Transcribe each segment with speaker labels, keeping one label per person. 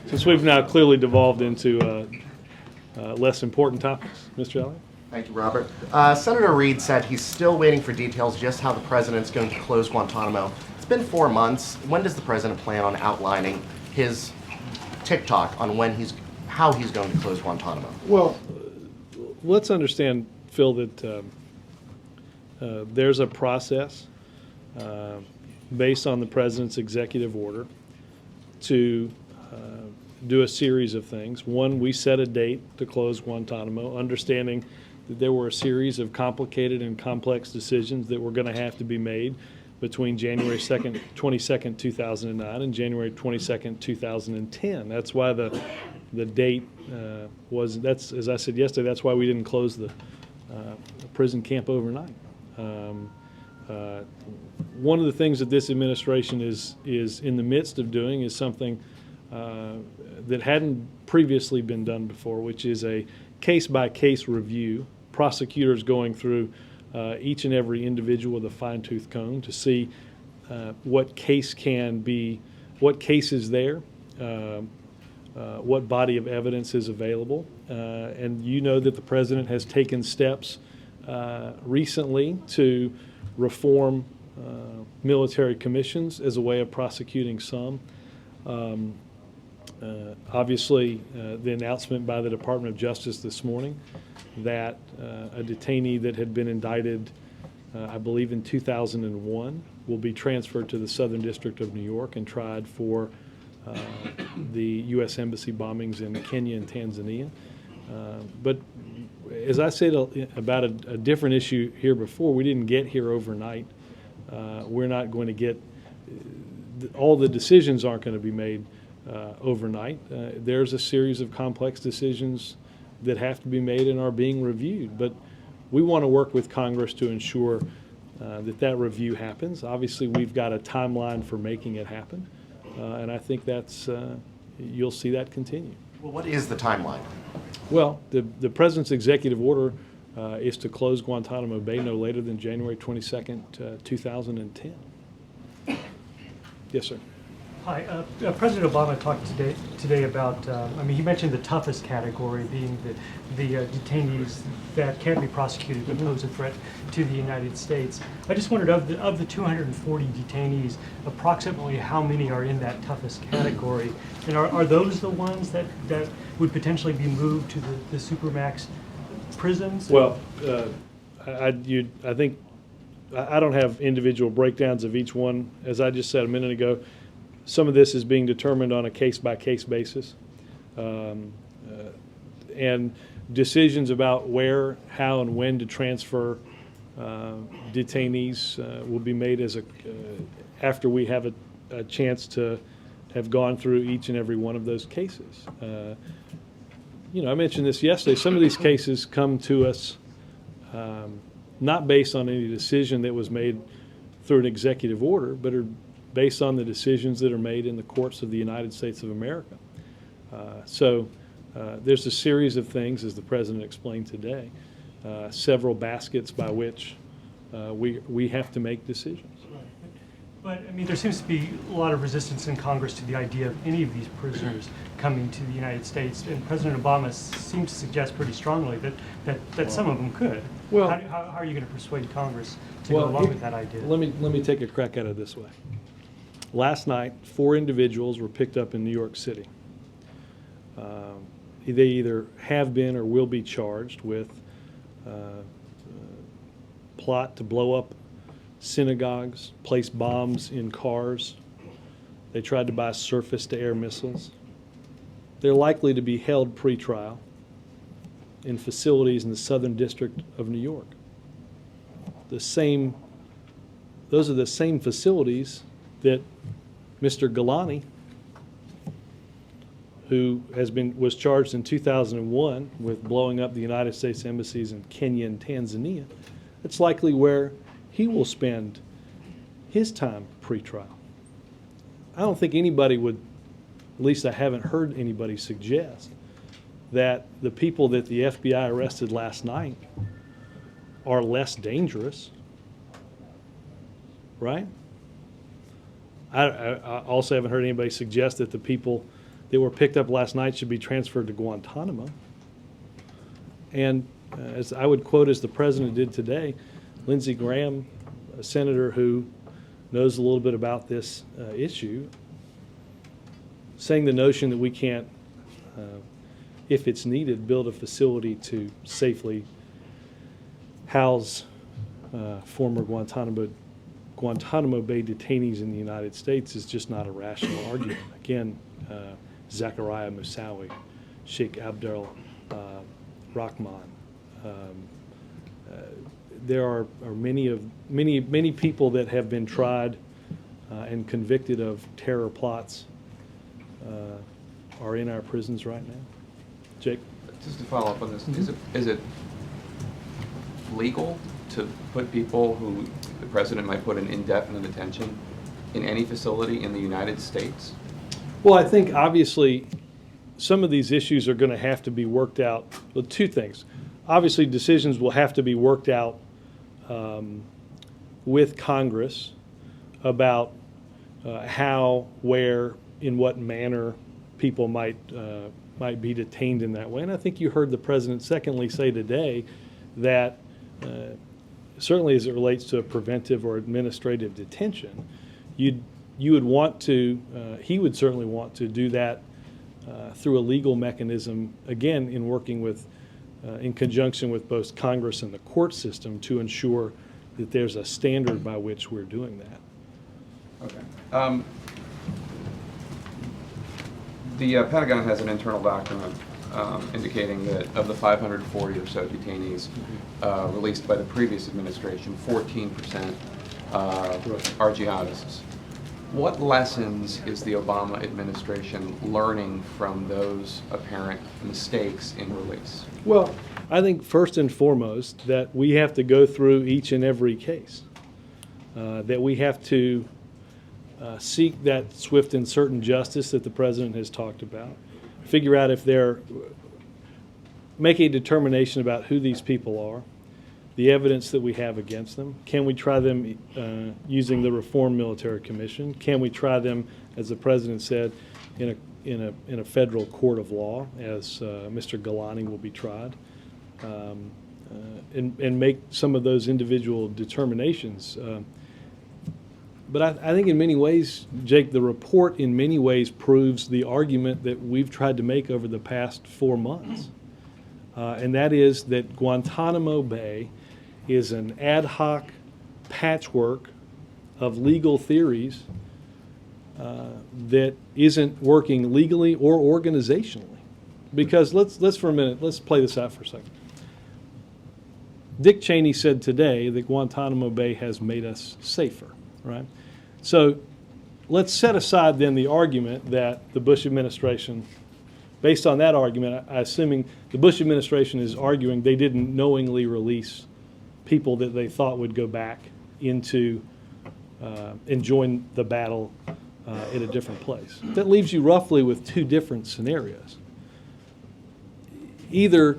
Speaker 1: Since we've now clearly devolved into less important topics, Mr. Elliott.
Speaker 2: Thank you, Robert. Senator Reid said he's still waiting for details just how the president's going to close Guantanamo. It's been 4 months. When does the president plan on outlining his TikTok on how he's going to close Guantanamo?
Speaker 1: Well, let's understand, Phil, that there's a process based on the president's executive order to do a series of things. One, we set a date to close Guantanamo, understanding that there were a series of complicated and complex decisions that were going to have to be made between January 22nd, 2009 and January 22nd, 2010. That's why the date that's, as I said yesterday, that's why we didn't close the prison camp overnight. One of the things that this administration is in the midst of doing is something that hadn't previously been done before, which is a case-by-case review. Prosecutors going through each and every individual with a fine-tooth comb to see what case is there, what body of evidence is available. And you know that the president has taken steps recently to reform military commissions as a way of prosecuting some. Obviously, the announcement by the Department of Justice this morning that a detainee that had been indicted, I believe in 2001, will be transferred to the Southern District of New York and tried for the U.S. Embassy bombings in Kenya and Tanzania. But as I said about a different issue here before, we didn't get here overnight. We're not going to get, all the decisions aren't going to be made overnight. There's a series of complex decisions that have to be made and are being reviewed. But we want to work with Congress to ensure that review happens. Obviously, we've got a timeline for making it happen. And I think that's, you'll see that continue.
Speaker 2: Well, what is the timeline?
Speaker 1: Well, the president's executive order is to close Guantanamo Bay no later than January 22nd, 2010. Yes, sir.
Speaker 3: Hi, President Obama talked today about, he mentioned the toughest category being the detainees that can't be prosecuted but pose a threat to the United States. I just wondered, of the 240 detainees, approximately how many are in that toughest category? And are those the ones that would potentially be moved to the Supermax prisons?
Speaker 1: Well, I think I don't have individual breakdowns of each one. As I just said a minute ago, some of this is being determined on a case-by-case basis. And decisions about where, how, and when to transfer detainees will be made after we have a chance to have gone through each and every one of those cases. I mentioned this yesterday. Some of these cases come to us not based on any decision that was made through an executive order, but are based on the decisions that are made in the courts of the United States of America. So there's a series of things, as the President explained today, several baskets by which we have to make decisions.
Speaker 3: But, there seems to be a lot of resistance in Congress to the idea of any of these prisoners coming to the United States, and President Obama seems to suggest pretty strongly that some of them could.
Speaker 1: Well,
Speaker 3: how are you going to persuade Congress to go along with that idea?
Speaker 1: Let me take a crack at it this way. Last night, 4 individuals were picked up in New York City. They either have been or will be charged with plot to blow up synagogues, place bombs in cars. They tried to buy surface-to-air missiles. They're likely to be held pre-trial in facilities in the Southern District of New York. Those are the same facilities that Mr. Galani, who was charged in 2001 with blowing up the United States embassies in Kenya and Tanzania, it's likely where he will spend his time pre-trial. I don't think anybody would, at least I haven't heard anybody suggest, that the people that the FBI arrested last night are less dangerous, right? I also haven't heard anybody suggest that the people that were picked up last night should be transferred to Guantanamo. And as I would quote, as the president did today, Lindsey Graham, a senator who knows a little bit about this issue, saying the notion that we can't, if it's needed, build a facility to safely house former Guantanamo Bay detainees in the United States is just not a rational argument. Again, Zachariah Moussaoui, Sheikh Abdel Rahman. There are many people that have been tried and convicted of terror plots are in our prisons right now. Jake?
Speaker 4: Just to follow up on this, is it legal to put people who the president might put in indefinite detention in any facility in the United States?
Speaker 1: Well, I think obviously some of these issues are going to have to be worked out. Well, two things. Obviously, decisions will have to be worked out with Congress about how, where, in what manner people might be detained in that way. And I think you heard the president secondly say today that certainly as it relates to a preventive or administrative detention, you would want to, he would certainly want to do that through a legal mechanism, again, in working with, in conjunction with both Congress and the court system to ensure that there's a standard by which we're doing that.
Speaker 4: Okay. The Pentagon has an internal document indicating that of the 540 or so detainees released by the previous administration, 14% are jihadists. What lessons is the Obama administration learning from those apparent mistakes in release?
Speaker 1: Well, I think first and foremost that we have to go through each and every case, that we have to seek that swift and certain justice that the president has talked about, figure out if they're, make a determination about who these people are, the evidence that we have against them. Can we try them using the Reform Military Commission? Can we try them, as the president said, in a federal court of law, as Mr. Galani will be tried, and make some of those individual determinations. But I think in many ways, Jake, the report in many ways proves the argument that we've tried to make over the past 4 months. And that is that Guantanamo Bay is an ad hoc patchwork of legal theories that isn't working legally or organizationally. Because let's for a minute, let's play this out for a second. Dick Cheney said today that Guantanamo Bay has made us safer, right? So let's set aside then the argument that the Bush administration, based on that argument, assuming the Bush administration is arguing they didn't knowingly release people that they thought would go back into and join the battle in a different place. That leaves you roughly with 2 different scenarios. Either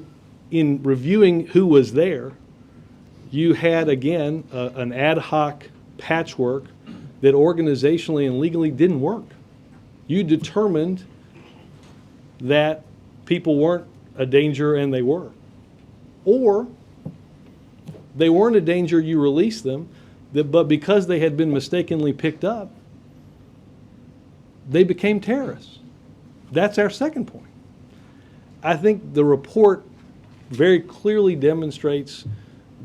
Speaker 1: in reviewing who was there, you had, again, an ad hoc patchwork that organizationally and legally didn't work. You determined that people weren't a danger and they were. Or they weren't a danger, you released them, but because they had been mistakenly picked up, they became terrorists. That's our second point. I think the report very clearly demonstrates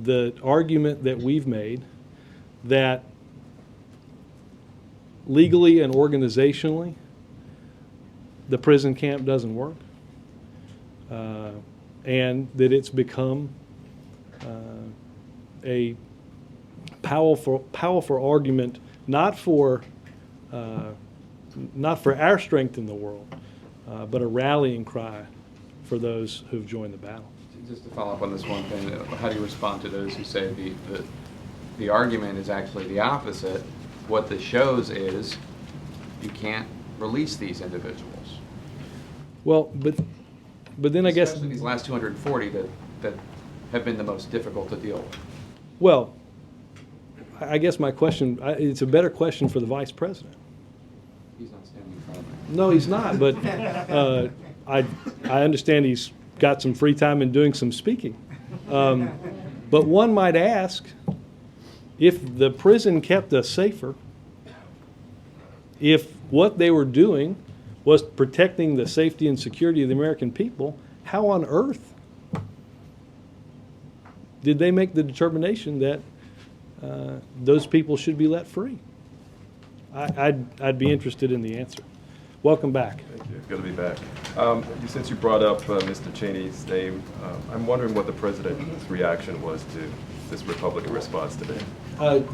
Speaker 1: the argument that we've made that legally and organizationally, the prison camp doesn't work, and that it's become a powerful argument, not for our strength in the world, but a rallying cry for those who've joined the battle.
Speaker 4: Just to follow up on this one thing, how do you respond to those who say the argument is actually the opposite? What this shows is you can't release these individuals.
Speaker 1: Well, but then I guess...
Speaker 4: Especially these last 240 that have been the most difficult to deal with.
Speaker 1: Well, I guess my question, it's a better question for the vice president.
Speaker 4: He's not standing in front of me.
Speaker 1: No, he's not, but I understand he's got some free time and doing some speaking. But one might ask, if the prison kept us safer, if what they were doing was protecting the safety and security of the American people, how on earth did they make the determination that those people should be let free? I'd be interested in the answer. Welcome back.
Speaker 5: Thank you. Good to be back. Since you brought up Mr. Cheney's name, I'm wondering what the president's reaction was to this Republican response today.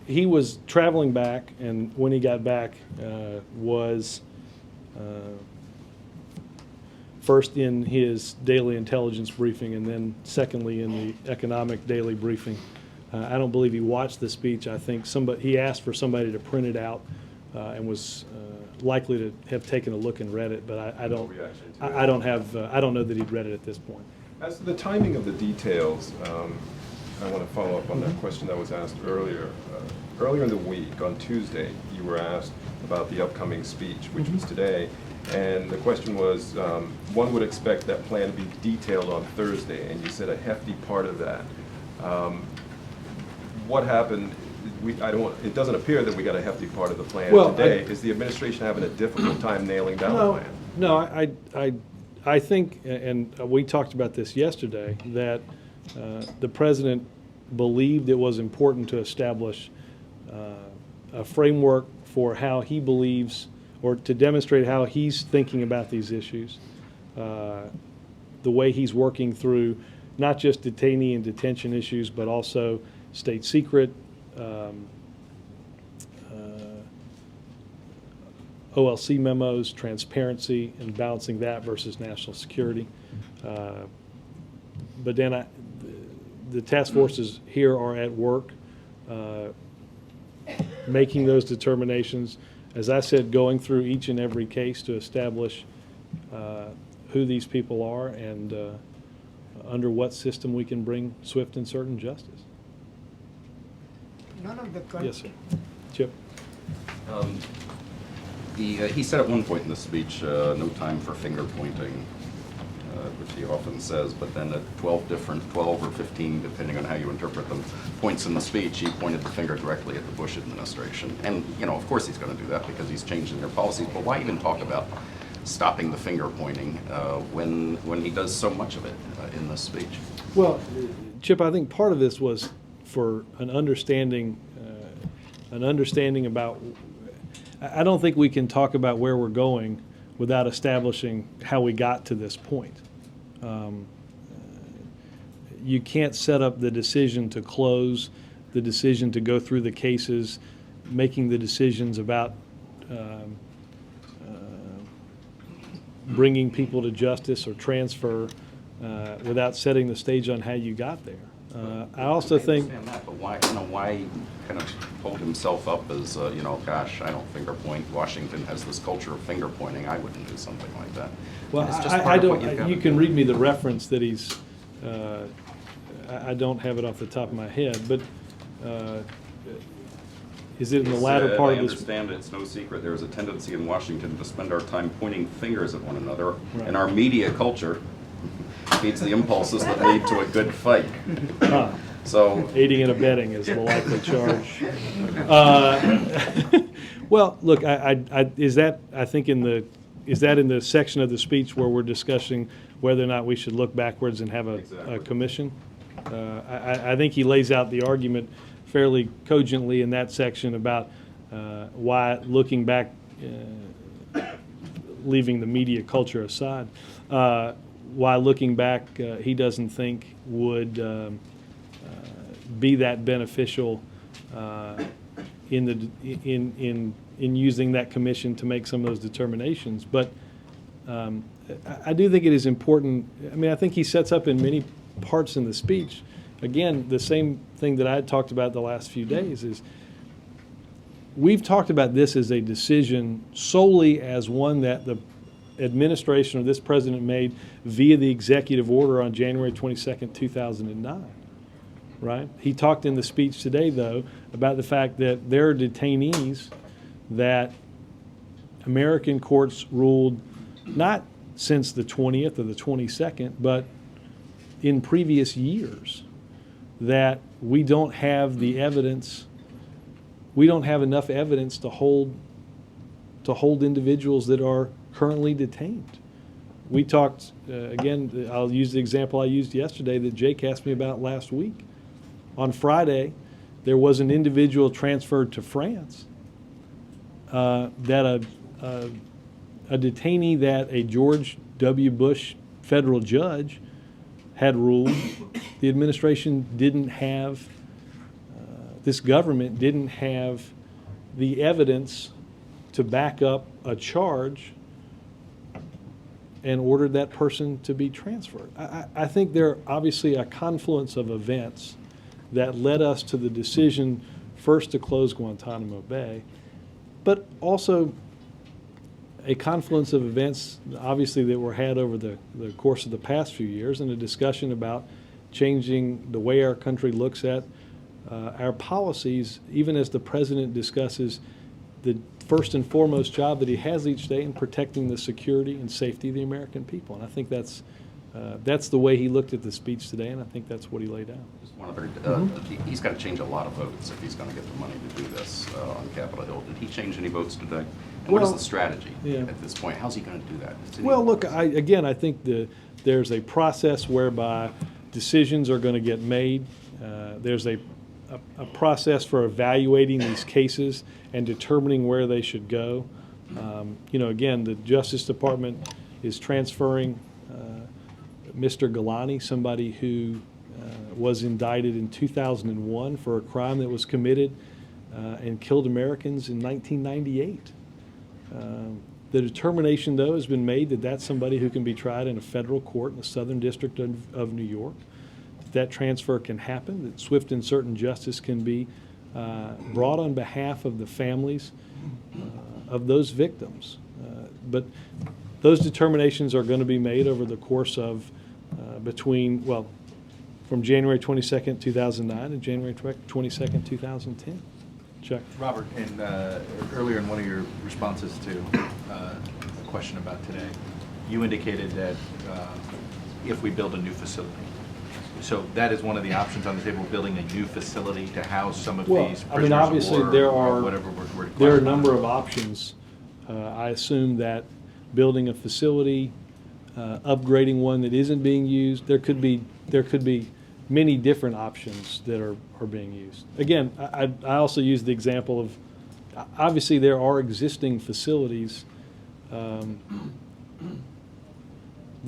Speaker 1: He was traveling back, and when he got back, was first in his daily intelligence briefing, and then secondly in the economic daily briefing. I don't believe he watched the speech. I think he asked for somebody to print it out, and was likely to have taken a look and read it. But I don't. I don't know that he'd read it at this point.
Speaker 5: As to the timing of the details, I want to follow up on that question that was asked earlier. Earlier in the week, on Tuesday, you were asked about the upcoming speech, which was today, and the question was, one would expect that plan to be detailed on Thursday, and you said a hefty part of that. What happened? It doesn't appear that we got a hefty part of the plan today. Is the administration having a difficult time nailing down the plan?
Speaker 1: No, I think, and we talked about this yesterday, that the president believed it was important to establish a framework for how he believes, or to demonstrate how he's thinking about these issues, the way he's working through not just detainee and detention issues, but also state secret, OLC memos, transparency, and balancing that versus national security. But then the task forces here are at work making those determinations. As I said, going through each and every case to establish who these people are and under what system we can bring swift and certain justice.
Speaker 6: None of the
Speaker 1: Yes, sir. Chip.
Speaker 7: He said at one point in the speech, no time for finger pointing, which he often says, but then at 12 or 15, depending on how you interpret them, points in the speech, he pointed the finger directly at the Bush administration. And, of course he's going to do that because he's changing their policies, but why even talk about stopping the finger pointing when he does so much of it in this speech?
Speaker 1: Well, Chip, I think part of this was for an understanding about. I don't think we can talk about where we're going without establishing how we got to this point. You can't set up the decision to close, the decision to go through the cases, making the decisions about bringing people to justice or transfer without setting the stage on how you got there. I also think.
Speaker 7: Understand that, but why kind of hold himself up as gosh, I don't finger point. Washington has this culture of finger pointing. I wouldn't do something like that.
Speaker 1: Well,
Speaker 7: it's just
Speaker 1: I
Speaker 7: part of what
Speaker 1: don't.
Speaker 7: you've got
Speaker 1: You
Speaker 7: to
Speaker 1: can
Speaker 7: do.
Speaker 1: read me the reference that he's. I don't have it off the top of my head, but is it in the latter part
Speaker 7: I
Speaker 1: of this?
Speaker 7: understand it's no secret there is a tendency in Washington to spend our time pointing fingers at one another,
Speaker 1: Right.
Speaker 7: and our media culture feeds the impulses that lead to a good fight.
Speaker 1: Ah,
Speaker 7: So
Speaker 1: aiding and abetting is the likely charge. Well, look, is that in the section of the speech where we're discussing whether or not we should look backwards and have a
Speaker 7: Exactly.
Speaker 1: commission? I think he lays out the argument fairly cogently in that section about why looking back, leaving the media culture aside, why looking back he doesn't think would be that beneficial in using that commission to make some of those determinations. But I do think it is important. I mean, I think he sets up in many parts in the speech, again, the same thing that I had talked about the last few days is we've talked about this as a decision solely as one that the administration or this president made via the executive order on January 22nd, 2009. Right? He talked in the speech today, though, about the fact that there are detainees that American courts ruled, not since the 20th or the 22nd, but in previous years, that we don't have the evidence, we don't have enough evidence to hold individuals that are currently detained. We talked, again, I'll use the example I used yesterday that Jake asked me about last week. On Friday, there was an individual transferred to France that a detainee that a George W. Bush federal judge had ruled the administration didn't have, this government didn't have the evidence to back up a charge and ordered that person to be transferred. I think there are obviously a confluence of events that led us to the decision first to close Guantanamo Bay, but also a confluence of events, obviously, that were had over the course of the past few years, and a discussion about changing the way our country looks at our policies, even as the president discusses the first and foremost job that he has each day in protecting the security and safety of the American people. And I think that's the way he looked at the speech today, and I think that's what he laid out.
Speaker 7: Just one other, he's got to change a lot of votes if he's going to get the money to do this on Capitol Hill. Did he change any votes today? And what is
Speaker 1: Well,
Speaker 7: the strategy
Speaker 1: yeah.
Speaker 7: at this point? How's he going to do that?
Speaker 1: Well, look, I think there's a process whereby decisions are going to get made. There's a process for evaluating these cases and determining where they should go. Again, the Justice Department is transferring Mr. Galani, somebody who was indicted in 2001 for a crime that was committed and killed Americans in 1998. The determination, though, has been made that that's somebody who can be tried in a federal court in the Southern District of New York. That transfer can happen, that swift and certain justice can be brought on behalf of the families of those victims. But those determinations are going to be made over the course of from January 22nd, 2009 and January 22nd, 2010. Chuck?
Speaker 6: Robert, earlier in one of your responses to a question about today, you indicated that if we build a new facility, so that is one of the options on the table, building a new facility to house some of these prisoners of war,
Speaker 1: obviously
Speaker 6: or whatever we're
Speaker 1: there are a
Speaker 6: classifying
Speaker 1: number
Speaker 6: them.
Speaker 1: of options. I assume that building a facility, upgrading one that isn't being used, there could be many different options that are being used. Again, I also use the example of, obviously there are existing facilities, the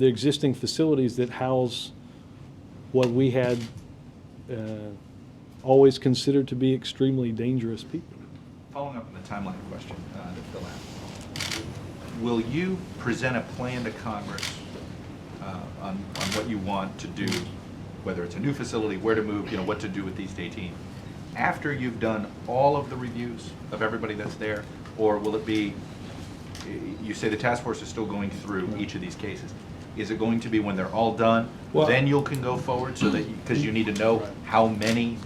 Speaker 1: existing facilities that house what we had always considered to be extremely dangerous people.
Speaker 6: Following up on the timeline question that Phil asked, will you present a plan to Congress on what you want to do, whether it's a new facility, where to move, what to do with these detainees, after you've done all of the reviews of everybody that's there, or will it be, you say the task force is still going through each of these cases. Is it going to be when they're all done, then you can go forward, so that because you need to know how many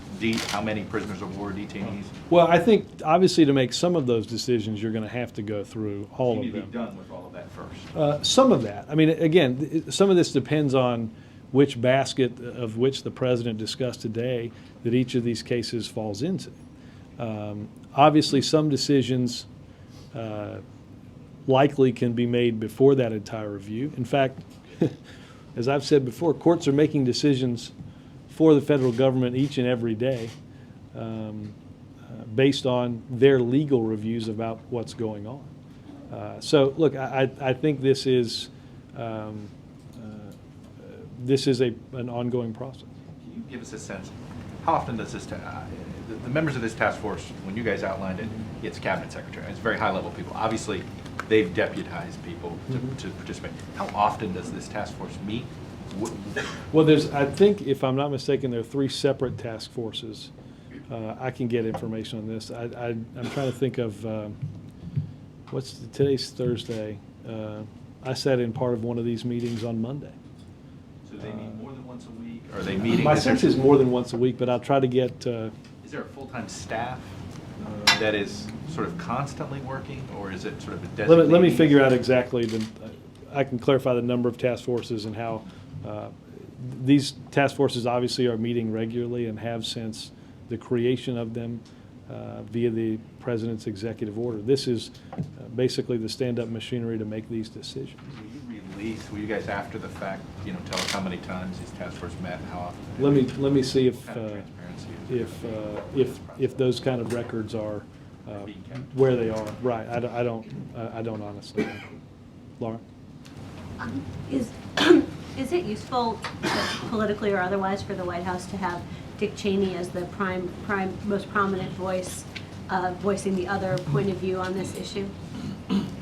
Speaker 6: prisoners of war detainees?
Speaker 1: Well, I think obviously to make some of those decisions, you're going to have to go through all
Speaker 6: You
Speaker 1: of
Speaker 6: need to
Speaker 1: them.
Speaker 6: be done with all of that first.
Speaker 1: Some of that. I mean, again, some of this depends on which basket of which the president discussed today that each of these cases falls into. Obviously, some decisions likely can be made before that entire review. In fact, as I've said before, courts are making decisions for the federal government each and every day based on their legal reviews about what's going on. So, look, I think this is an ongoing process.
Speaker 6: Can you give us a sense, how often does this, the members of this task force, when you guys outlined it, it's cabinet secretary, it's very high level people. Obviously, they've deputized people to participate. How often does this task force meet?
Speaker 1: Well, I think, if I'm not mistaken, there are 3 separate task forces. I can get information on this. I'm trying to think of, today's Thursday. I sat in part of one of these meetings on Monday.
Speaker 6: So they meet more than once a week? Are they meeting?
Speaker 1: My sense is more than once a week, but I'll try to get.
Speaker 6: Is there a full-time staff that is sort of constantly working, or is it sort of a
Speaker 1: Let me
Speaker 6: designated?
Speaker 1: figure out exactly I can clarify the number of task forces and how, these task forces obviously are meeting regularly and have since the creation of them via the president's executive order. This is basically the stand-up machinery to make these decisions.
Speaker 6: Will you guys after the fact, tell us how many times these task forces met, how often?
Speaker 1: Let me see if
Speaker 6: What kind of transparency is
Speaker 1: if those kind of records are
Speaker 6: being kept?
Speaker 1: where they are. Right. I don't honestly know. Laura?
Speaker 8: Is is it useful, politically or otherwise, for the White House to have Dick Cheney as the most prominent voice, voicing the other point of view on this issue?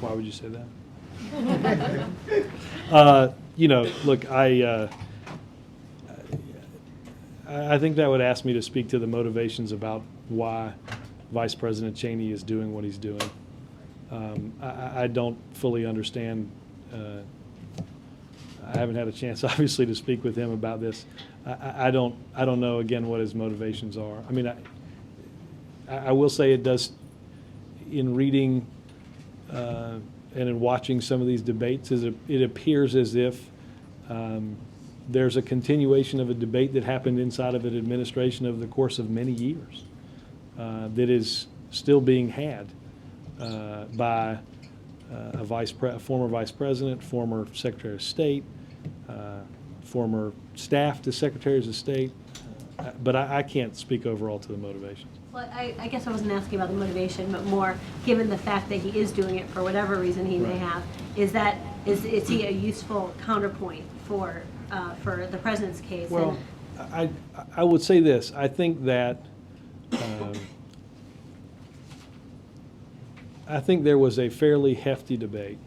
Speaker 1: Why would you say that? Look, I think that would ask me to speak to the motivations about why Vice President Cheney is doing what he's doing. I don't fully understand. I haven't had a chance, obviously, to speak with him about this. I don't know, again, what his motivations are. I mean, I will say it does, in reading and in watching some of these debates, it appears as if there's a continuation of a debate that happened inside of an administration over the course of many years that is still being had by a former vice president, former secretary of state, former staff to secretaries of state, but I can't speak overall to the motivations.
Speaker 8: Well, I guess I wasn't asking about the motivation, but more given the fact that he is doing it for whatever reason he may have. Is he a useful counterpoint for the president's case?
Speaker 1: Well, I would say this. I think that I think there was a fairly hefty debate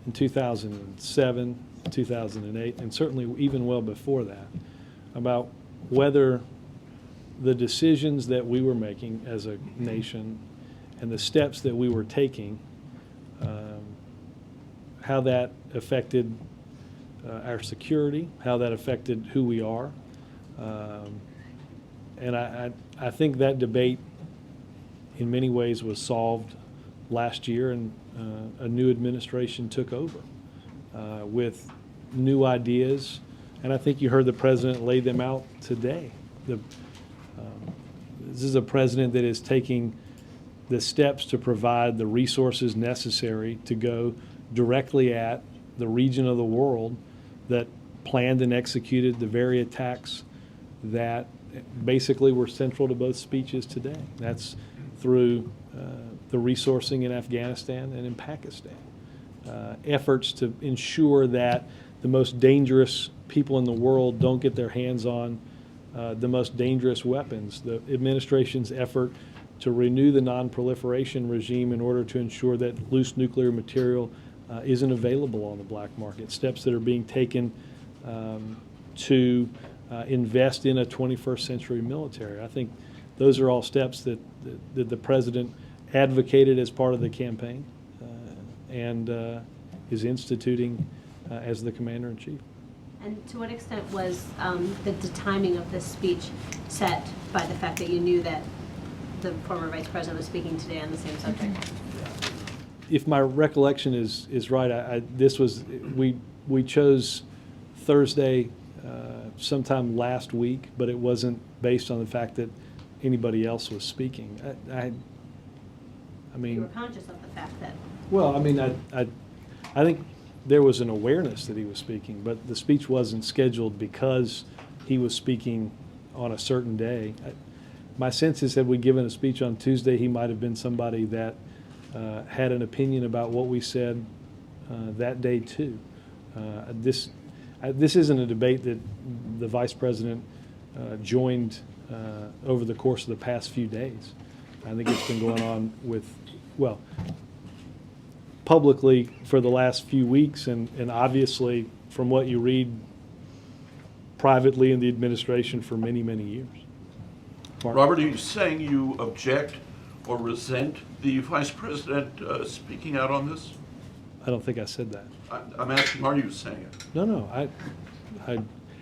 Speaker 1: in 2007, 2008, and certainly even well before that, about whether the decisions that we were making as a nation and the steps that we were taking, how that affected our security, how that affected who we are. And I think that debate in many ways was solved last year, and a new administration took over with new ideas, and I think you heard the president lay them out today. This is a president that is taking the steps to provide the resources necessary to go directly at the region of the world that planned and executed the very attacks that basically were central to both speeches today. That's through the resourcing in Afghanistan and in Pakistan. Efforts to ensure that the most dangerous people in the world don't get their hands on the most dangerous weapons. The administration's effort to renew the non-proliferation regime in order to ensure that loose nuclear material isn't available on the black market. Steps that are being taken to invest in a 21st century military. I think those are all steps that the president advocated as part of the campaign and is instituting as the commander-in-chief.
Speaker 8: And to what extent was the timing of this speech set by the fact that you knew that the former vice president was speaking today on the same subject?
Speaker 1: If my recollection is right, we chose Thursday sometime last week, but it wasn't based on the fact that anybody else was speaking. I mean,
Speaker 8: You were conscious of the fact that.
Speaker 1: well, I mean, I think there was an awareness that he was speaking, but the speech wasn't scheduled because he was speaking on a certain day. My sense is that we given a speech on Tuesday, he might have been somebody that had an opinion about what we said that day too. This isn't a debate that the vice president joined over the course of the past few days. I think it's been going on publicly for the last few weeks, and obviously from what you read privately in the administration for many, many years. Mark?
Speaker 9: Robert, are you saying you object or resent the vice president speaking out on this?
Speaker 1: I don't think I said that.
Speaker 9: I'm asking, are you saying it?
Speaker 1: No,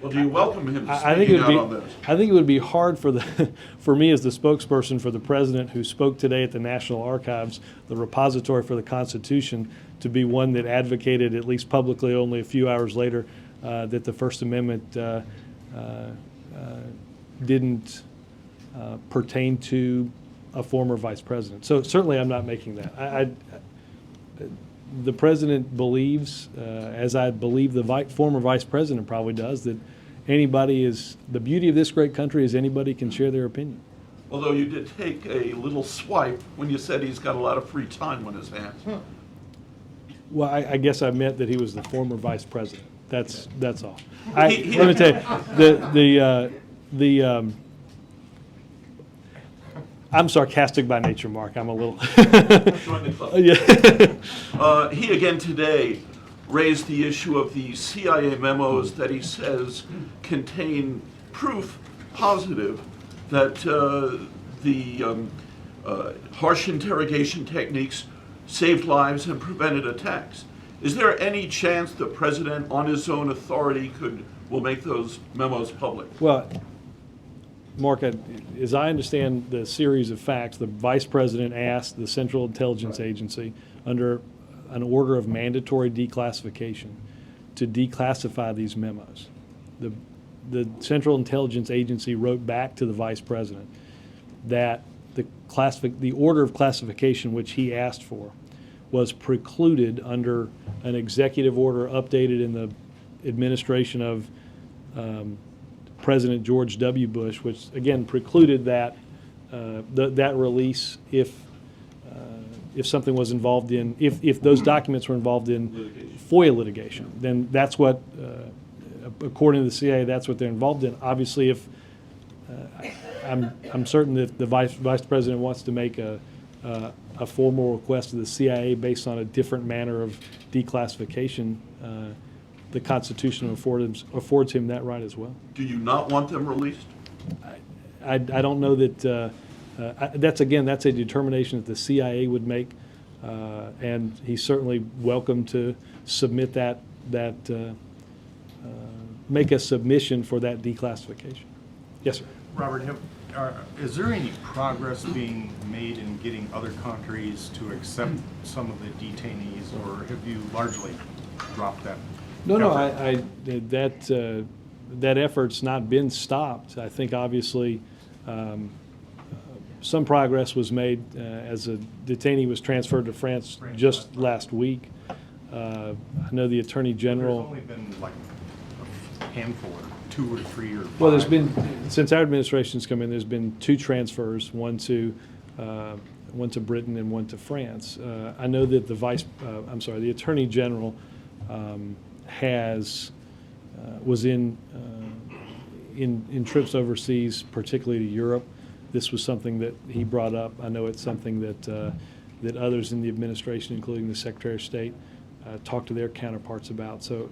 Speaker 9: Well, do you welcome him
Speaker 1: I think it
Speaker 9: speaking
Speaker 1: would
Speaker 9: out
Speaker 1: be.
Speaker 9: on this?
Speaker 1: I think it would be hard for for me as the spokesperson for the president who spoke today at the National Archives, the repository for the Constitution, to be one that advocated, at least publicly, only a few hours later, that the First Amendment didn't pertain to a former vice president. So certainly, I'm not making that. The president believes, as I believe the former vice president probably does, that anybody is, the beauty of this great country is anybody can share their opinion.
Speaker 9: Although you did take a little swipe when you said he's got a lot of free time on his hands.
Speaker 1: Well, I guess I meant that he was the former vice president. That's all.
Speaker 9: He- he-
Speaker 1: Let me tell you, I'm sarcastic by nature, Mark. I'm a little.
Speaker 9: Join the club.
Speaker 1: Yeah.
Speaker 9: He again today raised the issue of the CIA memos that he says contain proof positive that the harsh interrogation techniques saved lives and prevented attacks. Is there any chance the president, on his own authority, will make those memos public?
Speaker 1: Well, Mark, as I understand the series of facts, the vice president asked the Central Intelligence Agency, under an order of mandatory declassification, to declassify these memos. The Central Intelligence Agency wrote back to the vice president that the order of classification which he asked for was precluded under an executive order updated in the administration of President George W. Bush, which again precluded that that release if something was involved in, if those documents were involved in FOIA litigation. Then that's what, according to the CIA, that's what they're involved in. Obviously, if I'm certain that the vice president wants to make a formal request to the CIA based on a different manner of declassification, the Constitution affords him that right as well.
Speaker 9: Do you not want them released?
Speaker 1: I don't know that, that's a determination that the CIA would make, and he's certainly welcome to submit make a submission for that declassification. Yes, sir.
Speaker 10: Robert, is there any progress being made in getting other countries to accept some of the detainees, or have you largely dropped that?
Speaker 1: No,
Speaker 10: effort?
Speaker 1: that effort's not been stopped. I think obviously some progress was made as a detainee was transferred to France just last week. I know the Attorney General.
Speaker 10: There's only been like a handful, or 2 or 3 or 5.
Speaker 1: Well, there's been, since our administration's come in, there's been 2 transfers, one to Britain and one to France. I know that the Attorney General was in trips overseas, particularly to Europe. This was something that he brought up. I know it's something that others in the administration, including the Secretary of State, talk to their counterparts about. So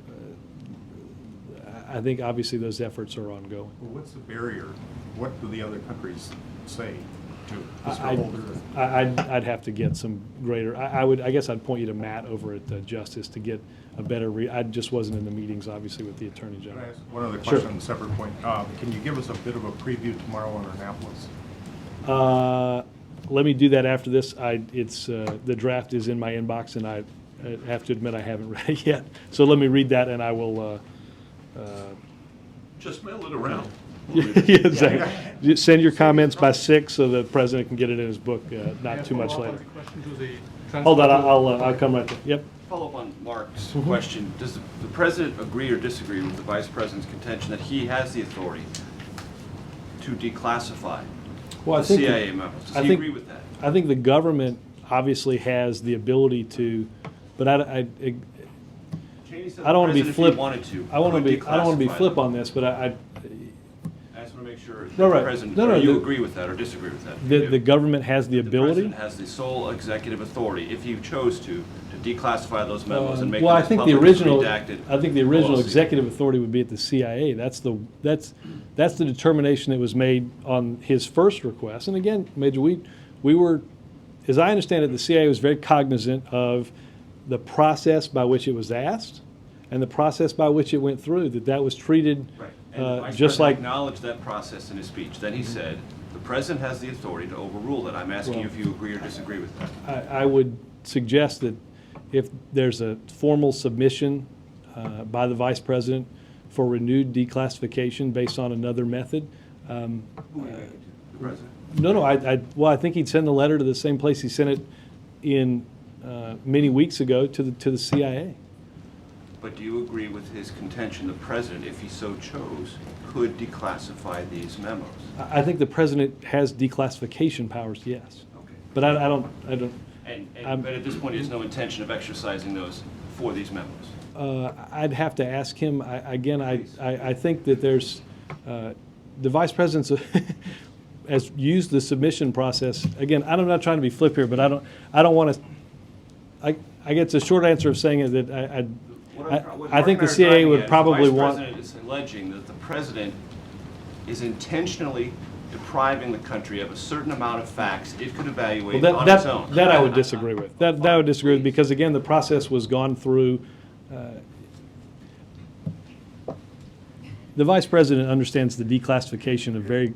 Speaker 1: I think obviously those efforts are ongoing.
Speaker 10: Well, what's the barrier? What do the other countries say to Mr. Holder?
Speaker 1: I'd have to get some greater. I guess I'd point you to Matt over at Justice to get a better. I just wasn't in the meetings, obviously, with the Attorney
Speaker 10: Can I
Speaker 1: General.
Speaker 10: ask one other
Speaker 1: Sure.
Speaker 10: question on a separate point? Can you give us a bit of a preview tomorrow on Annapolis?
Speaker 1: Let me do that after this. The draft is in my inbox, and I have to admit I haven't read it yet. So let me read that, and I will.
Speaker 9: Just mail it around.
Speaker 1: Yeah, exactly. Just send your comments by 6 so the president can get it in his book not too much later. Hold on, I'll come right there. Yep.
Speaker 11: Follow up on Mark's question. Does the president agree or disagree with the vice president's contention that he has the authority to declassify
Speaker 1: Well,
Speaker 11: the CIA memos? Does he agree with that?
Speaker 1: I think the government obviously has the ability to, but
Speaker 11: Cheney said
Speaker 1: I don't want to be
Speaker 11: the president, if
Speaker 1: flip.
Speaker 11: he wanted to,
Speaker 1: I want to
Speaker 11: could
Speaker 1: be. I don't want to be
Speaker 11: declassify
Speaker 1: flip
Speaker 11: them.
Speaker 1: on this, but I
Speaker 11: I just want to make sure that
Speaker 1: No, right.
Speaker 11: the president,
Speaker 1: No,
Speaker 11: or you
Speaker 1: the-
Speaker 11: agree with that or disagree with that?
Speaker 1: the government has the ability.
Speaker 11: The president has the sole executive authority, if he chose to declassify those memos and make
Speaker 1: Well,
Speaker 11: them
Speaker 1: I
Speaker 11: as
Speaker 1: think the
Speaker 11: public as
Speaker 1: original.
Speaker 11: redacted
Speaker 1: I think the original
Speaker 11: policy.
Speaker 1: executive authority would be at the CIA. That's the determination that was made on his first request. And again, Major, we were, as I understand it, the CIA was very cognizant of the process by which it was asked, and the process by which it went through, that was treated
Speaker 11: Right. And the Vice
Speaker 1: just
Speaker 11: President
Speaker 1: like.
Speaker 11: acknowledged that process in his speech. Then he said, the President has the authority to overrule that. I'm asking you if you agree or disagree with that.
Speaker 1: I would suggest that if there's a formal submission by the Vice President for renewed declassification based on another method,
Speaker 11: Who are you making to? The President?
Speaker 1: no, I think he'd send the letter to the same place he sent it in many weeks ago to the CIA.
Speaker 11: But do you agree with his contention the President, if he so chose, could declassify these memos?
Speaker 1: I think the President has declassification powers, yes.
Speaker 11: Okay.
Speaker 1: But I don't.
Speaker 11: But at this point, he has no intention of exercising those for these memos?
Speaker 1: I'd have to ask him. I think that there's, the Vice President's has used the submission process. Again, I'm not trying to be flip here, but I don't want to, I guess the short answer of saying is that I think the CIA would probably want.
Speaker 11: The Vice President is alleging that the President is intentionally depriving the country of a certain amount of facts it could evaluate on its own.
Speaker 1: That I would disagree with. That I would disagree with, because again, the process was gone through. The Vice President understands the declassification of very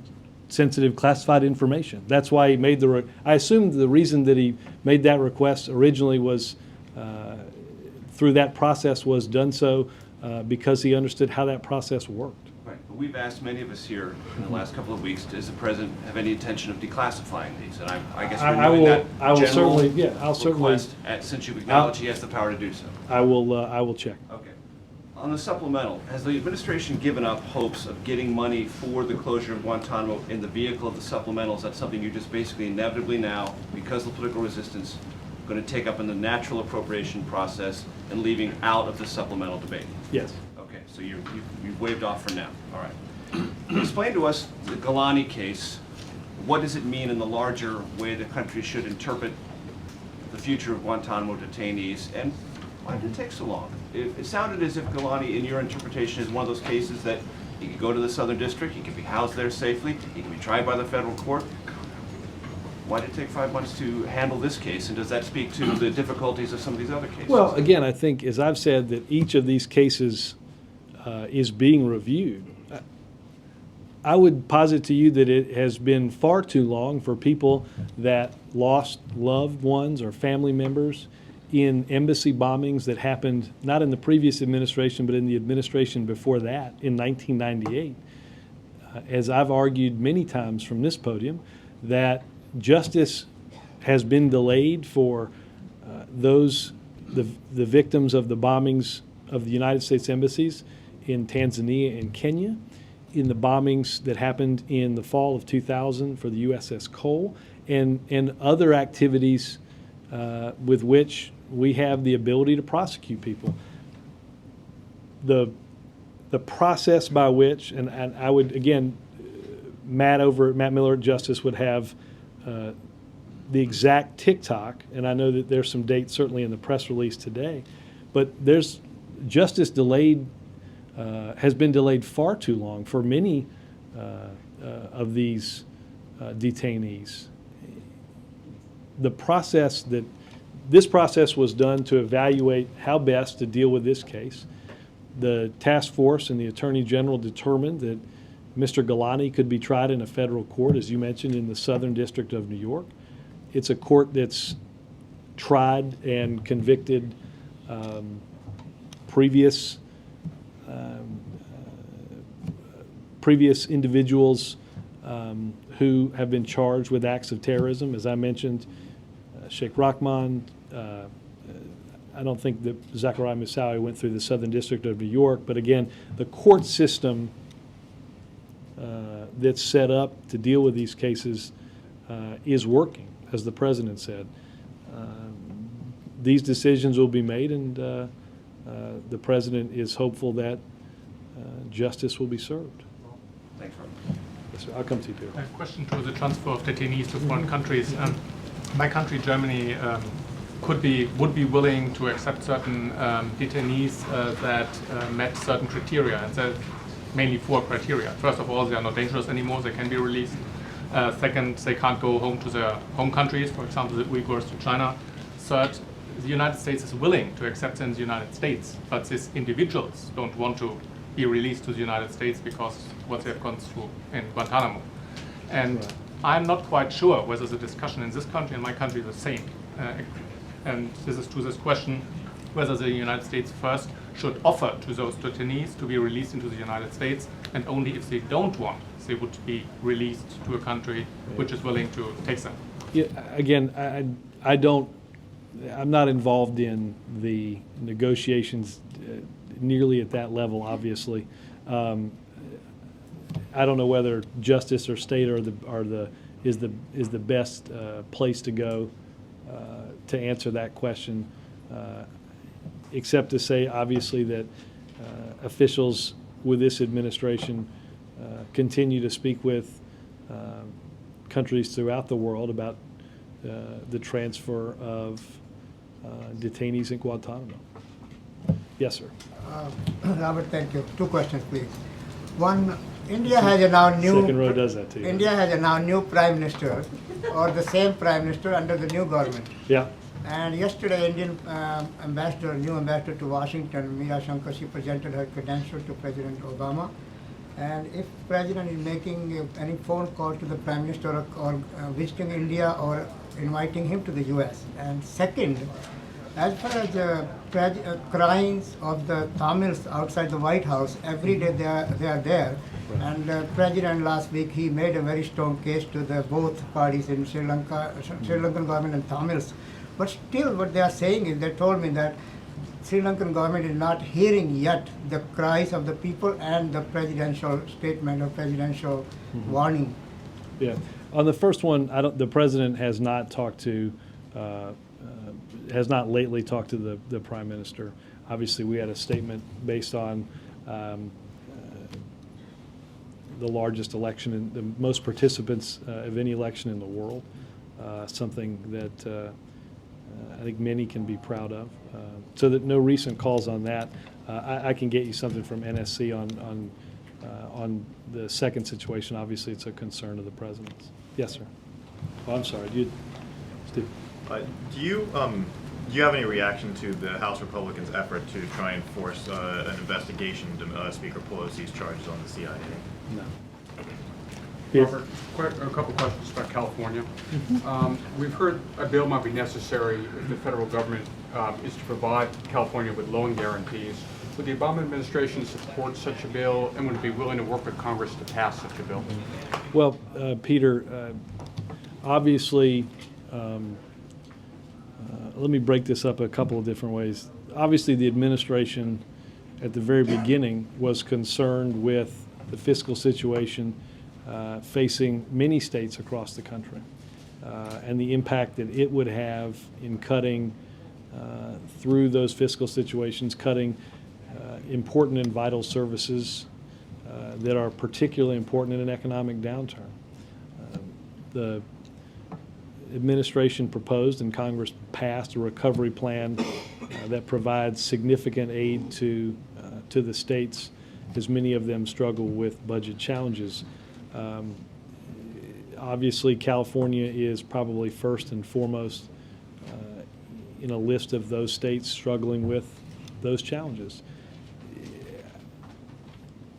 Speaker 1: sensitive classified information. That's why he made I assume the reason that he made that request originally was through that process was done so because he understood how that process worked.
Speaker 11: Right, but we've asked many of us here in the last couple of weeks, does the President have any intention of declassifying these? And I guess we're doing that
Speaker 1: I will
Speaker 11: general
Speaker 1: certainly, yeah, I'll certainly.
Speaker 11: request, since you've acknowledged he has the power to do so.
Speaker 1: I will check.
Speaker 11: Okay. On the supplemental, has the administration given up hopes of getting money for the closure of Guantanamo in the vehicle of the supplemental? Is that something you're just basically inevitably now, because of political resistance, going to take up in the natural appropriation process and leaving out of the supplemental debate?
Speaker 1: Yes.
Speaker 11: Okay, so you've waved off for now. All right. Explain to us the Galani case. What does it mean in the larger way the country should interpret the future of Guantanamo detainees, and why did it take so long? It sounded as if Galani, in your interpretation, is one of those cases that he could go to the Southern District, he could be housed there safely, he can be tried by the federal court. Why did it take 5 months to handle this case, and does that speak to the difficulties of some of these other cases?
Speaker 1: Well, again, I think, as I've said, that each of these cases is being reviewed. I would posit to you that it has been far too long for people that lost loved ones or family members in embassy bombings that happened not in the previous administration, but in the administration before that in 1998. As I've argued many times from this podium, that justice has been delayed for the victims of the bombings of the United States embassies in Tanzania and Kenya, in the bombings that happened in the fall of 2000 for the USS Cole, and other activities with which we have the ability to prosecute people. The process by which, and I would, again, Matt Miller at Justice would have the exact tick-tock, and I know that there's some dates certainly in the press release today, but there's justice delayed, has been delayed far too long for many of these detainees. This process was done to evaluate how best to deal with this case. The task force and the Attorney General determined that Mr. Galani could be tried in a federal court, as you mentioned, in the Southern District of New York. It's a court that's tried and convicted previous individuals who have been charged with acts of terrorism. As I mentioned, Sheikh Rahman, I don't think that Zachariah Moussaoui went through the Southern District of New York, but again, the court system that's set up to deal with these cases is working, as the President said. These decisions will be made, and the President is hopeful that justice will be served.
Speaker 11: Thanks, Robert.
Speaker 1: Yes, sir. I'll come to you, Peter.
Speaker 12: A question to the transfer of detainees to foreign countries. My country, Germany, would be willing to accept certain detainees that met certain criteria, and there's mainly 4 criteria. First of all, they are not dangerous anymore, they can be released. Second, they can't go home to their home countries, for example, the Uyghurs to China. Third, the United States is willing to accept them in the United States, but these individuals don't want to be released to the United States because what they've gone through in Guantanamo. And
Speaker 1: Right.
Speaker 12: I'm not quite sure whether the discussion in this country and my country is the same. And this is to this question whether the United States first should offer to those detainees to be released into the United States, and only if they don't want, they would be released to a country which is willing to take them.
Speaker 1: Yeah, again, I'm not involved in the negotiations nearly at that level, obviously. I don't know whether justice or state is the best place to go to answer that question, except to say, obviously, that officials with this administration continue to speak with countries throughout the world about the transfer of detainees in Guantanamo. Yes, sir.
Speaker 13: Robert, thank you. Two questions, please. One, India has a now new
Speaker 1: Second row does that to you.
Speaker 13: India has a now new prime minister, or the same prime minister under the new government.
Speaker 1: Yeah.
Speaker 13: And yesterday, Indian new ambassador to Washington, Mira Shankar, she presented her credentials to President Obama. And if President is making any phone call to the Prime Minister or visiting India or inviting him to the U.S. And second, as far as crimes of the Tamils outside the White House, every day they are there. Right. And President last week, he made a very strong case to the both parties in Sri Lanka, Sri Lankan government and Tamils. But still what they are saying is, they told me that Sri Lankan government is not hearing yet the cries of the people and the presidential statement or presidential warning.
Speaker 1: Yeah. On the first one, the president has not talked to, has not lately talked to the prime minister. Obviously, we had a statement based on the largest election and the most participants of any election in the world, something that I think many can be proud of. So that no recent calls on that. I can get you something from NSC on the second situation. Obviously, it's a concern of the president's. Yes, sir. Oh, I'm sorry. Steve.
Speaker 14: Do you have any reaction to the House Republicans' effort to try and force an investigation into Speaker Pelosi's charges on the CIA?
Speaker 1: No.
Speaker 15: Robert, a couple questions about California. We've heard a bill might be necessary if the federal government is to provide California with loan guarantees. Would the Obama administration support such a bill, and would it be willing to work with Congress to pass such a bill?
Speaker 1: Well, Peter, obviously, let me break this up a couple of different ways. Obviously, the administration at the very beginning was concerned with the fiscal situation facing many states across the country and the impact that it would have in cutting through those fiscal situations, cutting important and vital services that are particularly important in an economic downturn. The administration proposed and Congress passed a recovery plan that provides significant aid to the states, as many of them struggle with budget challenges. Obviously, California is probably first and foremost in a list of those states struggling with those challenges.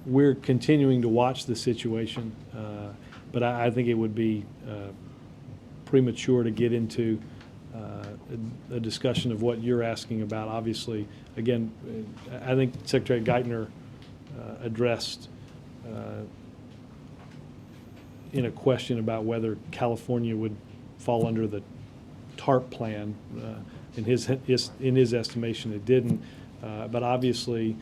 Speaker 1: We're continuing to watch the situation, but I think it would be premature to get into a discussion of what you're asking about. Obviously, again, I think Secretary Geithner addressed in a question about whether California would fall under the TARP plan. In his estimation, it didn't. But obviously,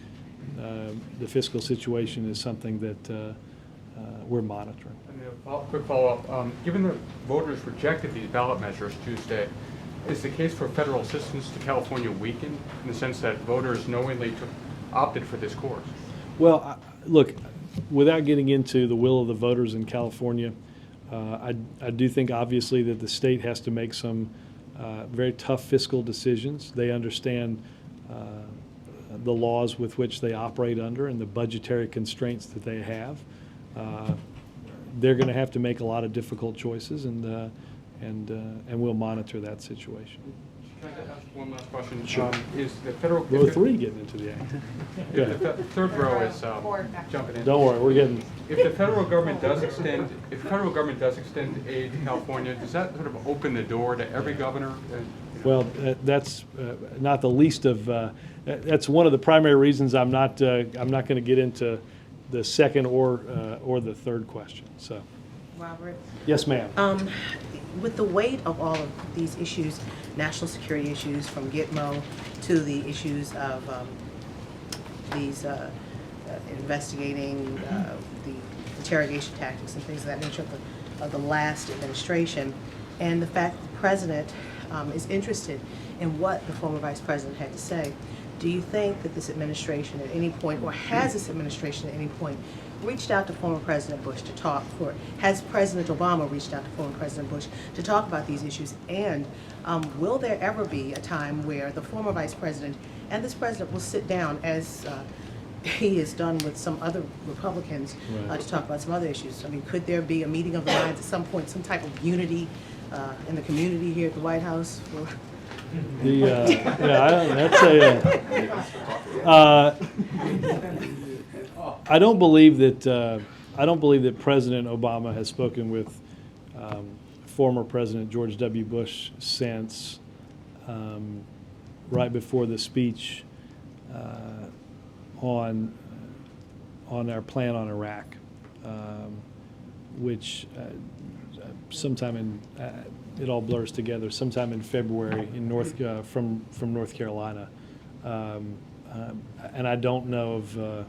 Speaker 1: the fiscal situation is something that we're monitoring.
Speaker 15: And a quick follow-up. Given that voters rejected these ballot measures Tuesday, is the case for federal assistance to California weakened in the sense that voters knowingly opted for this course?
Speaker 1: Well, look, without getting into the will of the voters in California, I do think obviously that the state has to make some very tough fiscal decisions. They understand the laws with which they operate under and the budgetary constraints that they have. They're going to have to make a lot of difficult choices, and we'll monitor that situation.
Speaker 15: Can I ask one last question?
Speaker 1: Sure.
Speaker 15: Is the federal...
Speaker 1: Row 3 getting into the act. Go
Speaker 15: If the
Speaker 1: ahead.
Speaker 15: third row is jumping in.
Speaker 1: Don't worry, we're getting...
Speaker 15: If the federal government does extend, aid to California, does that sort of open the door to every governor?
Speaker 1: Well, that's not the least of, that's one of the primary reasons I'm not going to get into the second or the third question, so.
Speaker 16: Robert?
Speaker 1: Yes, ma'am.
Speaker 16: With the weight of all of these issues, national security issues, from Gitmo to the issues of these investigating the interrogation tactics and things of that nature of the last administration, and the fact that the president is interested in what the former vice president had to say, do you think that this administration at any point, or has this administration at any point, reached out to former President Bush to talk, or has President Obama reached out to former President Bush to talk about these issues? And will there ever be a time where the former vice president and this president will sit down, as he has done with some other Republicans, to talk about some other issues? I mean, could there be a meeting of the minds at some point, some type of unity in the community here at the White House?
Speaker 1: I don't believe that President Obama has spoken with former President George W. Bush since right before the speech on our plan on Iraq, which sometime in it all blurs together. Sometime in February in from North Carolina, and I don't know of.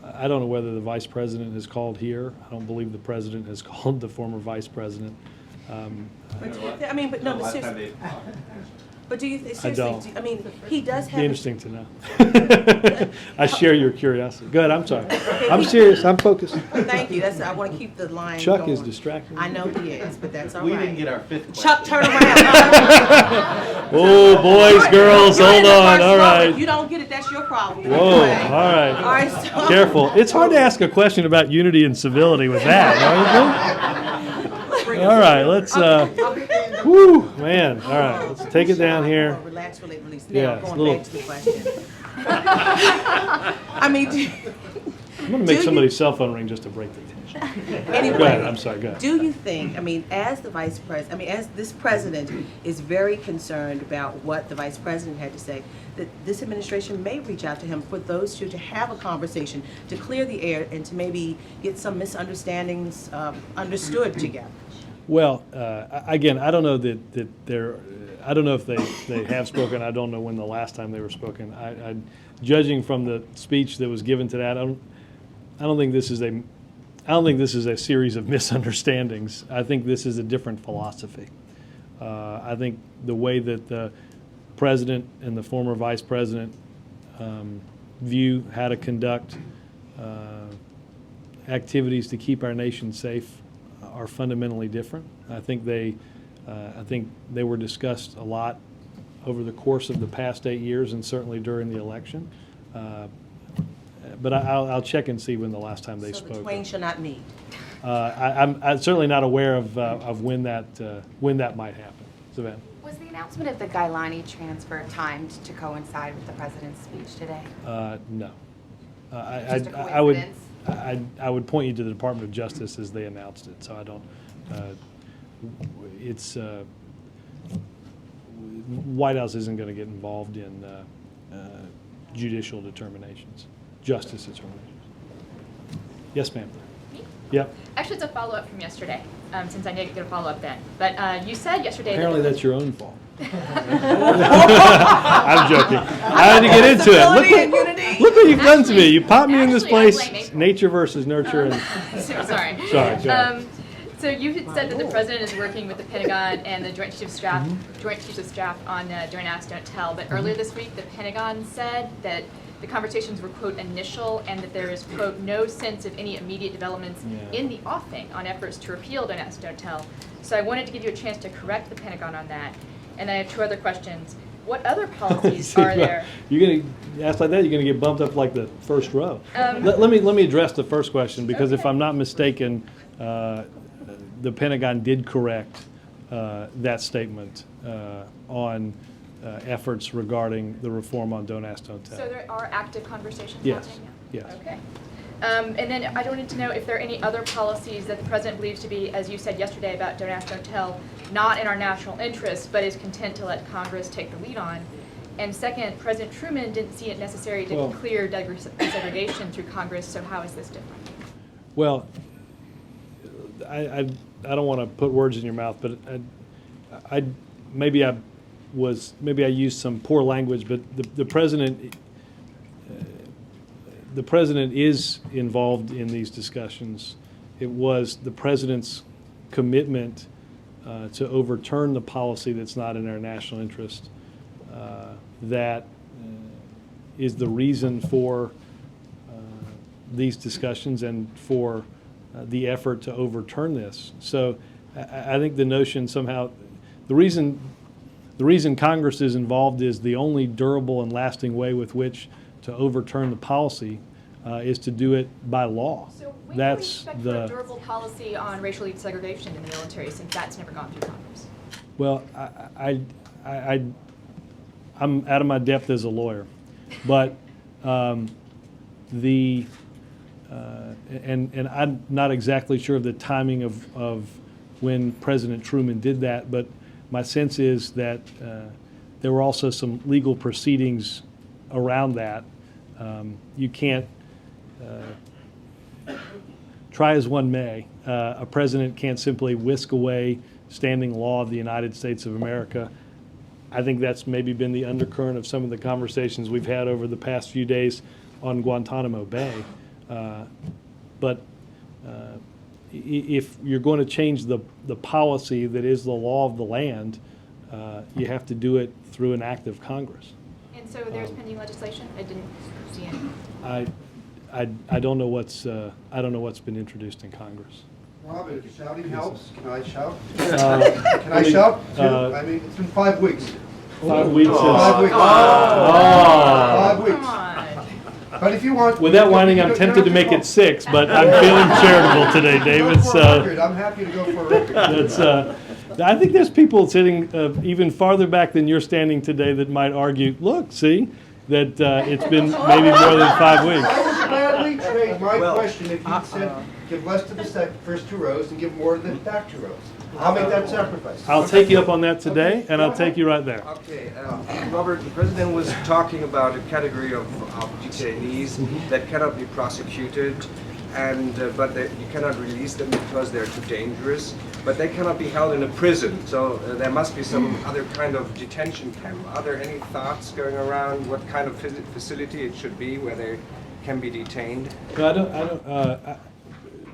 Speaker 1: I don't know whether the vice president has called here. I don't believe the president has called the former vice president.
Speaker 16: I mean, but no, but seriously. But do you seriously? I mean, he does have.
Speaker 1: Be interesting to know. I share your curiosity. Go ahead. I'm sorry. I'm serious. I'm focused.
Speaker 16: Thank you. I want to keep the line.
Speaker 1: Chuck
Speaker 16: going.
Speaker 1: is distracting.
Speaker 16: I know he is, but that's all right.
Speaker 11: We didn't get our fifth question.
Speaker 16: Chuck, turn around.
Speaker 1: Oh, boys, girls, hold on. All right.
Speaker 16: If you don't get it, that's your problem.
Speaker 1: Whoa. All right.
Speaker 16: All right. So.
Speaker 1: Careful. It's hard to ask a question about unity and civility with that. All right. Let's. Woo, man. All right. Let's take it down here.
Speaker 16: Relax, release.
Speaker 1: Yeah,
Speaker 16: Now, going back to the question. I mean,
Speaker 1: I'm going to make somebody's cell phone ring just to break the tension.
Speaker 16: Anyway,
Speaker 1: go ahead. I'm sorry. Go ahead.
Speaker 16: Do you think, I mean, as the vice president, I mean, as this president is very concerned about what the vice president had to say, that this administration may reach out to him for those two to have a conversation, to clear the air, and to maybe get some misunderstandings understood together?
Speaker 1: Well, again, I don't know that they're. I don't know if they have spoken. I don't know when the last time they were spoken. Judging from the speech that was given to that, I don't think this is a series of misunderstandings. I think this is a different philosophy. I think the way that the president and the former vice president view how to conduct activities to keep our nation safe are fundamentally different. I think they were discussed a lot over the course of the past 8 years, and certainly during the election. But I'll check and see when the last time they spoke.
Speaker 16: So the twain shall not meet.
Speaker 1: I'm certainly not aware of when that might happen. Savannah.
Speaker 17: Was the announcement of the Gailani transfer timed to coincide with the president's speech today?
Speaker 1: No.
Speaker 17: Just a coincidence?
Speaker 1: I would point you to the Department of Justice as they announced it. So I don't. White House isn't going to get involved in judicial determinations, justice determinations. Yes, ma'am.
Speaker 18: Me?
Speaker 1: Yep.
Speaker 18: Actually, it's a follow-up from yesterday, since I didn't get a follow-up then. But you said yesterday.
Speaker 1: Apparently, that's your own fault. I'm joking. I had to get into it. Look what you've done to me. You popped me in this place. Nature versus nurture. And
Speaker 18: Sorry.
Speaker 1: Go ahead.
Speaker 18: So you had said that the president is working with the Pentagon and the Joint Chiefs of Staff, on Don't Ask, Don't Tell. But earlier this week, the Pentagon said that the conversations were, quote, initial, and that there is, quote, no sense of any immediate developments in the offing on efforts to repeal Don't Ask, Don't Tell. So I wanted to give you a chance to correct the Pentagon on that. And I have two other questions. What other policies are there?
Speaker 1: You're going to ask like that, you're going to get bumped up like the first row. Let me address the first question, because if I'm not mistaken, the Pentagon did correct that statement on efforts regarding the reform on Don't Ask, Don't Tell.
Speaker 18: So there are active conversations
Speaker 1: Yes,
Speaker 18: happening now?
Speaker 1: yes.
Speaker 18: Okay. And then I wanted to know if there are any other policies that the president believes to be, as you said yesterday about Don't Ask, Don't Tell, not in our national interest, but is content to let Congress take the lead on. And second, President Truman didn't see it necessary to clear desegregation through Congress, so how is this different?
Speaker 1: Well, I don't want to put words in your mouth, but maybe I used some poor language, but the president is involved in these discussions. It was the president's commitment to overturn the policy that's not in our national interest that is the reason for these discussions and for the effort to overturn this. So I think the notion somehow, the reason Congress is involved is the only durable and lasting way with which to overturn the policy is to do it by law.
Speaker 18: So when
Speaker 1: That's
Speaker 18: can we expect for a durable policy on racial segregation in the military, since that's never gone through Congress?
Speaker 1: Well, I'm out of my depth as a lawyer, but and I'm not exactly sure of the timing of when President Truman did that, but my sense is that there were also some legal proceedings around that. You can't, try as one may, a president can't simply whisk away standing law of the United States of America. I think that's maybe been the undercurrent of some of the conversations we've had over the past few days on Guantanamo Bay. But if you're going to change the policy that is the law of the land, you have to do it through an act of Congress.
Speaker 18: And so there's pending legislation? I didn't see any.
Speaker 1: I don't know what's been introduced in Congress.
Speaker 19: Robert, if shouting helps, can I shout?
Speaker 1: Can
Speaker 19: I shout too? I mean, it's been 5 weeks.
Speaker 1: 5 weeks.
Speaker 19: 5 weeks.
Speaker 1: Oh.
Speaker 19: 5 weeks. But if you want,
Speaker 1: With that whining, I'm tempted to make it 6, but I'm feeling charitable today, David. So
Speaker 19: I'm happy to go for a record.
Speaker 1: that's. I think there's people sitting even farther back than you're standing today that might argue, look, see, that it's been maybe more than 5 weeks.
Speaker 19: I would gladly trade my question if you said give less to the first 2 rows and give more to the back 2 rows. I'll make that sacrifice.
Speaker 1: I'll take you up on that today, and I'll take you right there.
Speaker 20: Okay, Robert, the president was talking about a category of detainees that cannot be prosecuted, and but you cannot release them because they're too dangerous. But they cannot be held in a prison, so there must be some other kind of detention camp. Are there any thoughts going around what kind of facility it should be where they can be detained?
Speaker 1: No, I don't.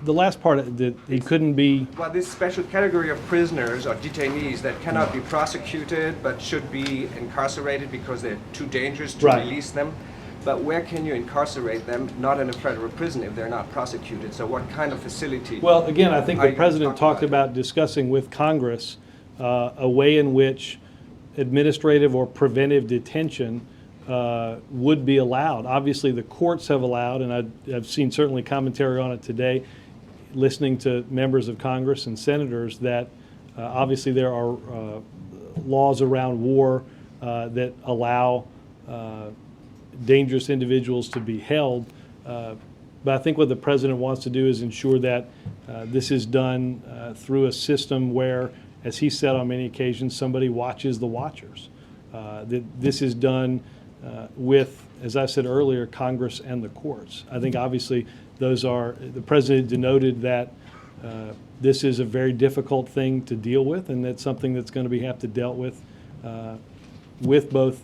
Speaker 1: The last part that he couldn't be.
Speaker 20: Well, this special category of prisoners or detainees that cannot be prosecuted but should be incarcerated because they're too dangerous to release them. But where can you incarcerate them? Not in a federal prison if they're not prosecuted. So what kind of facility?
Speaker 1: Well, again, I think the president talked about discussing with Congress a way in which administrative or preventive detention would be allowed. Obviously, the courts have allowed, and I've seen certainly commentary on it today, listening to members of Congress and senators, that obviously there are laws around war that allow dangerous individuals to be held. But I think what the president wants to do is ensure that this is done through a system where, as he said on many occasions, somebody watches the watchers. That this is done with, as I said earlier, Congress and the courts. I think obviously those are, the president denoted that this is a very difficult thing to deal with, and that's something that's going to have to dealt with both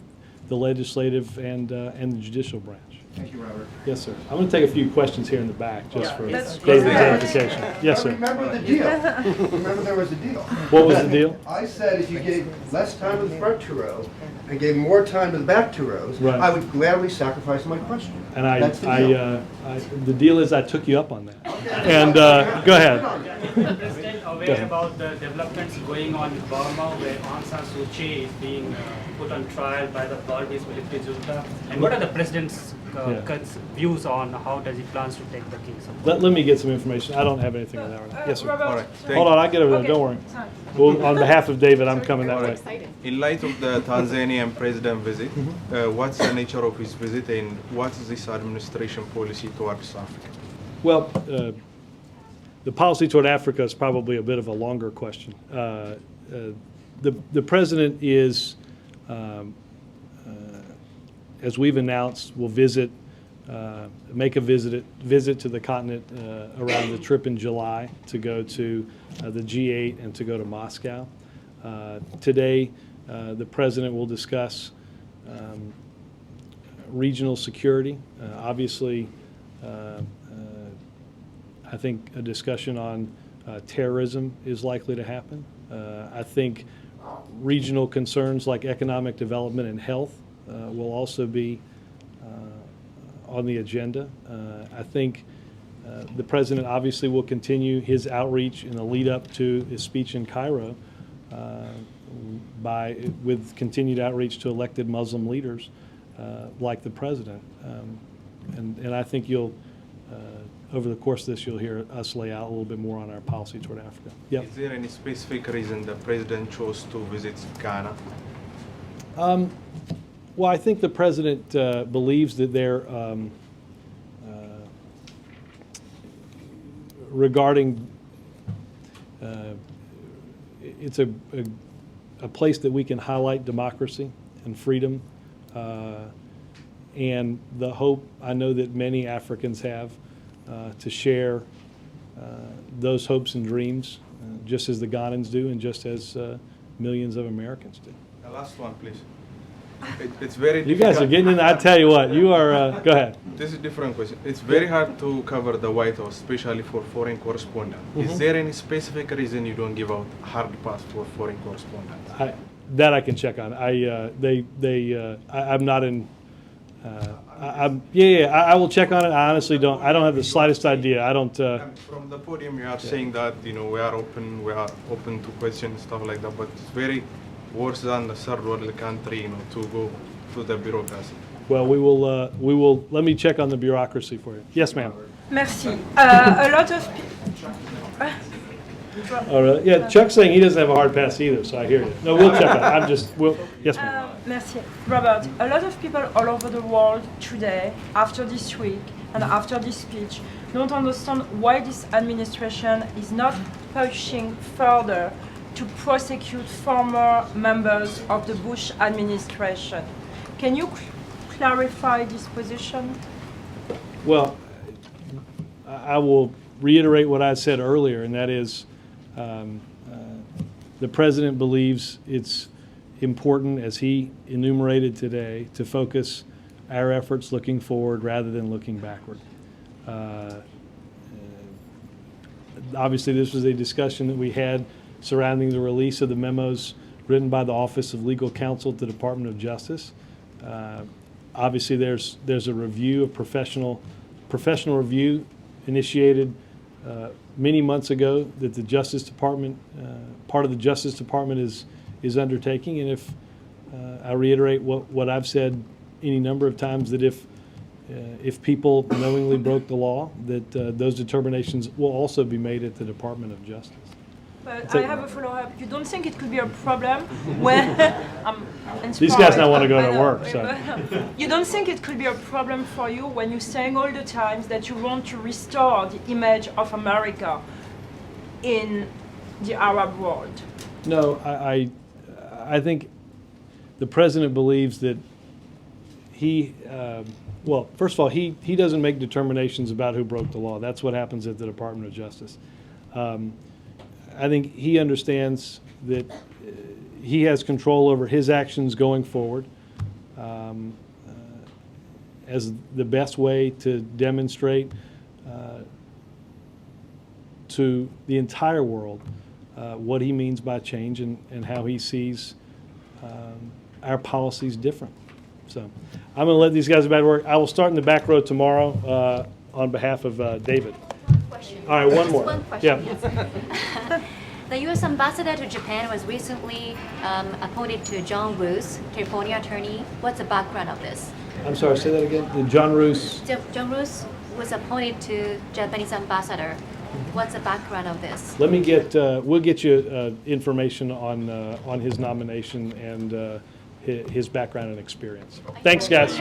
Speaker 1: the legislative and the judicial branch.
Speaker 19: Thank you, Robert.
Speaker 1: Yes, sir. I'm going to take a few questions here in the back just for
Speaker 19: David's
Speaker 1: identification. Yes, sir.
Speaker 19: Remember the deal. Remember there was a deal.
Speaker 1: What was the deal?
Speaker 19: I said if you gave less time to the front 2 rows and gave more time to the back 2 rows, I would gladly sacrifice my question.
Speaker 1: And
Speaker 19: That's the deal.
Speaker 1: The deal is I took you up on that. And go ahead.
Speaker 21: President, aware about the developments going on in Burma, where Aung San Suu Kyi is being put on trial by the Burmese military junta, and what are the president's
Speaker 1: Yeah.
Speaker 21: Kut's views on how does he plans to take the case?
Speaker 1: Let me get some information. I don't have anything on that right now. Yes, sir.
Speaker 2: Robert,
Speaker 14: All right,
Speaker 1: Hold on, I'll get over there, don't worry.
Speaker 2: Sorry.
Speaker 1: Well, on behalf of David, I'm coming that way.
Speaker 2: In light of the Tanzanian president visit, what's the nature of his visit and what is this administration policy towards Africa?
Speaker 1: Well, the policy toward Africa is probably a bit of a longer question. The president is, as we've announced, will visit, make a visit to the continent around the trip in July to go to the G8 and to go to Moscow. Today, the president will discuss regional security. Obviously, I think a discussion on terrorism is likely to happen. I think regional concerns like economic development and health will also be on the agenda. I think the president obviously will continue his outreach in the lead up to his speech in Cairo with continued outreach to elected Muslim leaders like the president. And I think you'll over the course of this, you'll hear us lay out a little bit more on our policy toward Africa. Yep.
Speaker 2: Is there any specific reason the president chose to visit Ghana?
Speaker 1: Well, I think the president believes that they're regarding it's a place that we can highlight democracy and freedom and the hope I know that many Africans have to share those hopes and dreams, just as the Ghanans do and just as millions of Americans do.
Speaker 2: The last one, please. It's very
Speaker 1: You guys are getting in, I tell you what, you are, go ahead.
Speaker 2: This is a different question. It's very hard to cover the White House, especially for foreign correspondents. Is there any specific reason you don't give out hard pass for foreign correspondents?
Speaker 1: That I can check on. I'm not in. I will check on it. I honestly don't. I don't have the slightest idea. I don't.
Speaker 2: From the podium, you are saying that we are open to questions, stuff like that. But it's very worse than the third world country, to go to the bureaucracy.
Speaker 1: Well, we will. Let me check on the bureaucracy for you. Yes, ma'am.
Speaker 2: Merci.
Speaker 1: A lot of. Oh, really? Yeah, Chuck's saying he doesn't have a hard pass either, so I hear you. No, we'll check on it. Yes, ma'am.
Speaker 22: Merci. Robert, a lot of people all over the world today, after this week and after this speech, don't understand why this administration is not pushing further to prosecute former members of the Bush administration. Can you clarify this position?
Speaker 1: Well, I will reiterate what I said earlier, and that is the president believes it's important, as he enumerated today, to focus our efforts looking forward rather than looking backward. Obviously, this was a discussion that we had surrounding the release of the memos written by the Office of Legal Counsel to the Department of Justice. Obviously, there's a review, a professional review initiated many months ago that the Justice Department, part of the Justice Department is undertaking. And if I reiterate what I've said any number of times, that if people knowingly broke the law, that those determinations will also be made at the Department of Justice.
Speaker 22: But I have a follow-up. You don't think it could be a problem when
Speaker 1: these guys now want to go to work? So.
Speaker 22: You don't think it could be a problem for you when you're saying all the times that you want to restore the image of America in the Arab world?
Speaker 1: No, I think the president believes that he, well, first of all, he doesn't make determinations about who broke the law. That's what happens at the Department of Justice. I think he understands that he has control over his actions going forward as the best way to demonstrate to the entire world what he means by change and how he sees our policies different. So I'm going to let these guys back to work. I will start in the back row tomorrow on behalf of David. All right, one more.
Speaker 23: One question.
Speaker 1: Yeah.
Speaker 23: The U.S. ambassador to Japan was recently appointed to John Roos, California attorney. What's the background of this?
Speaker 1: I'm sorry, say that again? John Roos?
Speaker 23: John Roos was appointed to Japanese ambassador. What's the background of this?
Speaker 1: Let me get, we'll get you information on his nomination and his background and experience. Thanks, guys.